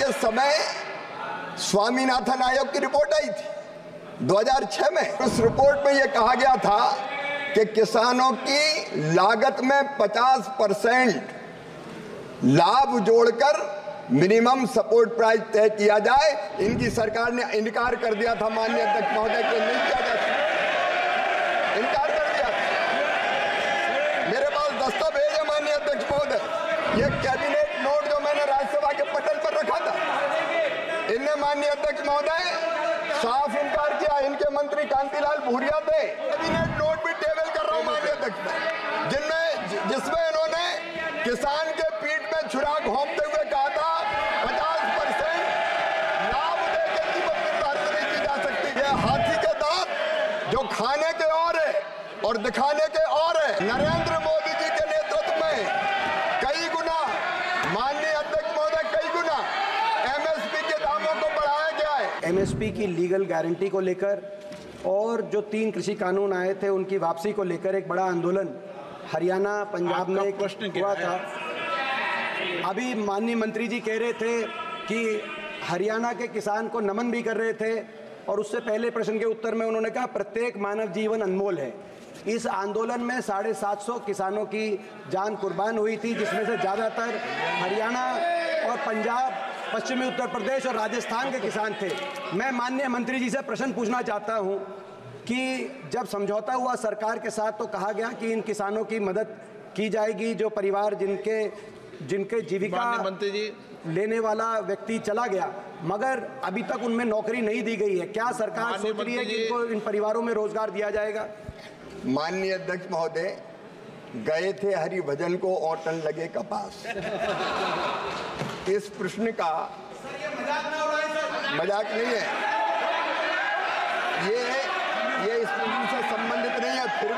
के समय स्वामीनाथन आयोग की रिपोर्ट आई थी 2006 में। उस रिपोर्ट में यह कहा गया था कि किसानों की लागत में 50% लाभ जोड़कर मिनिमम सपोर्ट प्राइस तय किया जाए। इनकी सरकार ने इनकार कर दिया था माननीय अध्यक्ष महोदय कि नहीं किया जा सकता, इनकार कर दिया था। मेरे पास दस्तावेज है माननीय अध्यक्ष महोदय, ये कैबिनेट नोट जो मैंने राज्यसभा के पटल पर रखा था, इनने माननीय अध्यक्ष महोदय साफ इनकार किया। इनके मंत्री कांतिलाल भूरिया थे। कैबिनेट नोट भी टेबल कर रहा हूं माननीय अध्यक्ष, जिसमें इन्होंने किसान के पीठ में छुरा घोंपते हुए कहा था 50% लाभ देकर कीमत निर्धारित नहीं की जा सकती। यह हाथी के दांत जो खाने के और है और दिखाने के और है। नरेंद्र मोदी जी के नेतृत्व में कई गुना, माननीय अध्यक्ष महोदय, कई गुना एमएसपी के दामों को बढ़ाया गया है। एमएसपी की लीगल गारंटी को लेकर और जो 3 कृषि कानून आए थे उनकी वापसी को लेकर एक बड़ा आंदोलन हरियाणा, पंजाब में हुआ था। अभी माननीय मंत्री जी कह रहे थे कि हरियाणा के किसान को नमन भी कर रहे थे, और उससे पहले प्रश्न के उत्तर में उन्होंने कहा प्रत्येक मानव जीवन अनमोल है। इस आंदोलन में 750 किसानों की जान कुर्बान हुई थी, जिसमें से ज़्यादातर हरियाणा और पंजाब, पश्चिमी उत्तर प्रदेश और राजस्थान के किसान थे। मैं माननीय मंत्री जी से प्रश्न पूछना चाहता हूं कि जब समझौता हुआ सरकार के साथ तो कहा गया कि इन किसानों की मदद की जाएगी, जो परिवार जिनके जीविका मंत्री जी लेने वाला व्यक्ति चला गया, मगर अभी तक उनमें नौकरी नहीं दी गई है। क्या सरकार सोच रही है कि इनको, इन परिवारों में रोजगार दिया जाएगा? माननीय अध्यक्ष महोदय, गए थे हरिभजन को औटन लगे कपास। इस प्रश्न का मजाक नहीं है, ये इस प्रश्न से संबंधित नहीं है। फिर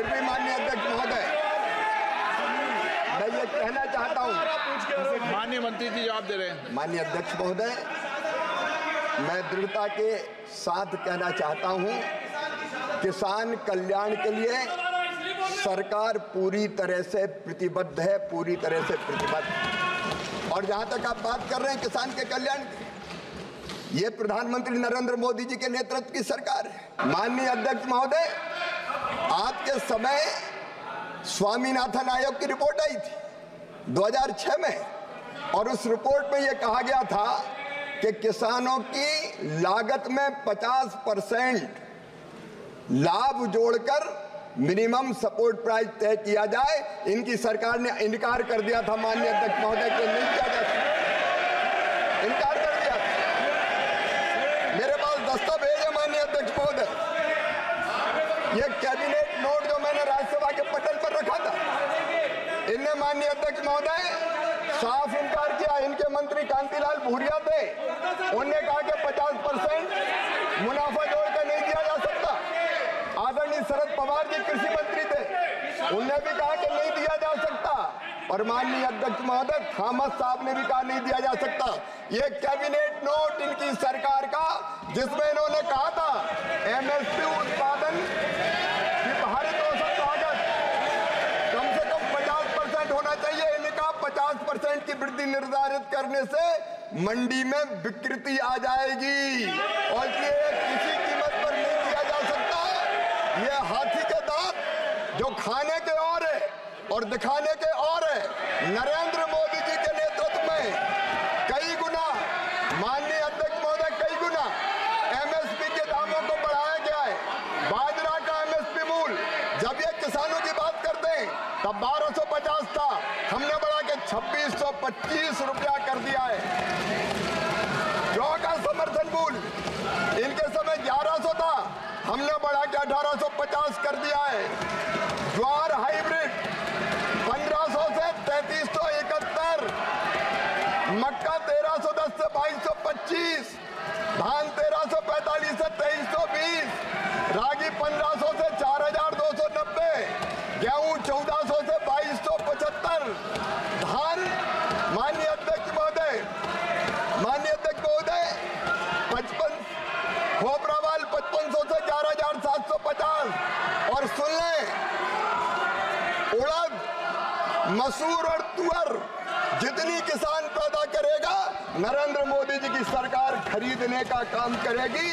भी माननीय अध्यक्ष महोदय, मैं ये कहना चाहता हूं। माननीय मंत्री जी जवाब दे रहे हैं। माननीय अध्यक्ष महोदय, मैं दृढ़ता के साथ कहना चाहता हूं, किसान कल्याण के लिए सरकार पूरी तरह से प्रतिबद्ध है, पूरी तरह से प्रतिबद्ध। और जहां तक आप बात कर रहे हैं किसान के कल्याण की, ये प्रधानमंत्री नरेंद्र मोदी जी के नेतृत्व की सरकार है। माननीय अध्यक्ष महोदय, आपके समय स्वामीनाथन आयोग की रिपोर्ट आई थी 2006 में, और उस रिपोर्ट में यह कहा गया था कि किसानों की लागत में 50% लाभ जोड़कर मिनिमम सपोर्ट प्राइस तय किया जाए। इनकी सरकार ने इनकार कर दिया था माननीय अध्यक्ष महोदय कि नहीं किया जा सकता, इनकार कर दिया था। मेरे पास दस्तावेज है माननीय अध्यक्ष महोदय, ये कैबिनेट नोट जो मैंने राज्यसभा के पटल पर रखा था, इनने माननीय अध्यक्ष महोदय साफ इनकार किया। इनके मंत्री कांतिलाल भूरिया थे, उन्होंने कहा कि 50% मुनाफा जोड़कर नहीं दिया जा सकता। आदरणीय शरद पवार जी कृषि मंत्री थे, उन्होंने भी कहा कि नहीं दिया जा सकता। और माननीय अध्यक्ष महोदय थॉमस साहब ने भी कहा नहीं दिया जा सकता। ये कैबिनेट नोट इनकी सरकार का, जिसमें इन्होंने कहा था एमएसपी उत्पादन की भारित औसत लागत कम से कम 50% होना चाहिए। इनका 50% की वृद्धि निर्धारित करने से मंडी में विकृति आ जाएगी, और ये किसी कीमत पर नहीं दिया जा सकता। ये हाथी के दांत जो खाने के और है और दिखाने के और है। नरेंद्र मोदी जी के नेतृत्व में कई गुना, माननीय अध्यक्ष महोदय, कई गुना एमएसपी के दामों को बढ़ाया गया है। बाजरा का एमएसपी मूल्य जब ये किसानों की बात करते हैं तब 1250 था, हमने बढ़ा के 2625 रुपया कर दिया है। जौ का समर्थन मूल्य इनके समय 1100 था, हमने बढ़ा के 1850 कर दिया है। ज्वार हाइब्रिड 1500 से 3371, मक्का 1310 से 2225, धान 1345 से 2320, रागी 1500 से 4290, गेहूं 1400 से 2275, धान माननीय अध्यक्ष महोदय 55, खोपरावाल 5500 से 11750, और सुन लें उड़द, मसूर और तुअर जितनी किसान पैदा करेगा नरेंद्र मोदी जी की सरकार खरीदने का काम करेगी।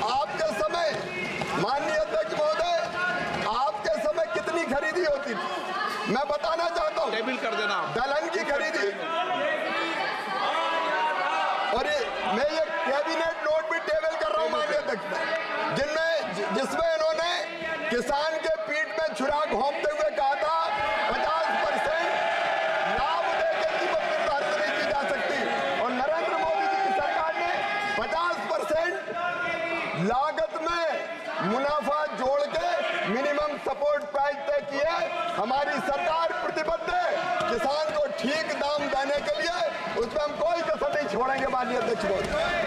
आपके समय माननीय अध्यक्ष महोदय, आपके समय कितनी खरीदी होती थी मैं बताना चाहता हूँ। टेबल कर देना। दलहन की खरीदी, और मैं ये कैबिनेट नोट भी टेबल कर रहा हूँ माननीय अध्यक्ष, जिसमें इन्होंने किसान के पीठ में छुरा घोंपते हुए कहा था 50% लाभ देकर कीमत निर्धारित नहीं की जा सकती, और नरेंद्र मोदी जी की सरकार ने 50% लागत में मुनाफा जोड़ के मिनिमम सपोर्ट प्राइस तय किया। हमारी सरकार प्रतिबद्ध है किसान को ठीक दाम देने के लिए, उसमें हम कोई कसर नहीं छोड़ेंगे माननीय अध्यक्ष महोदय।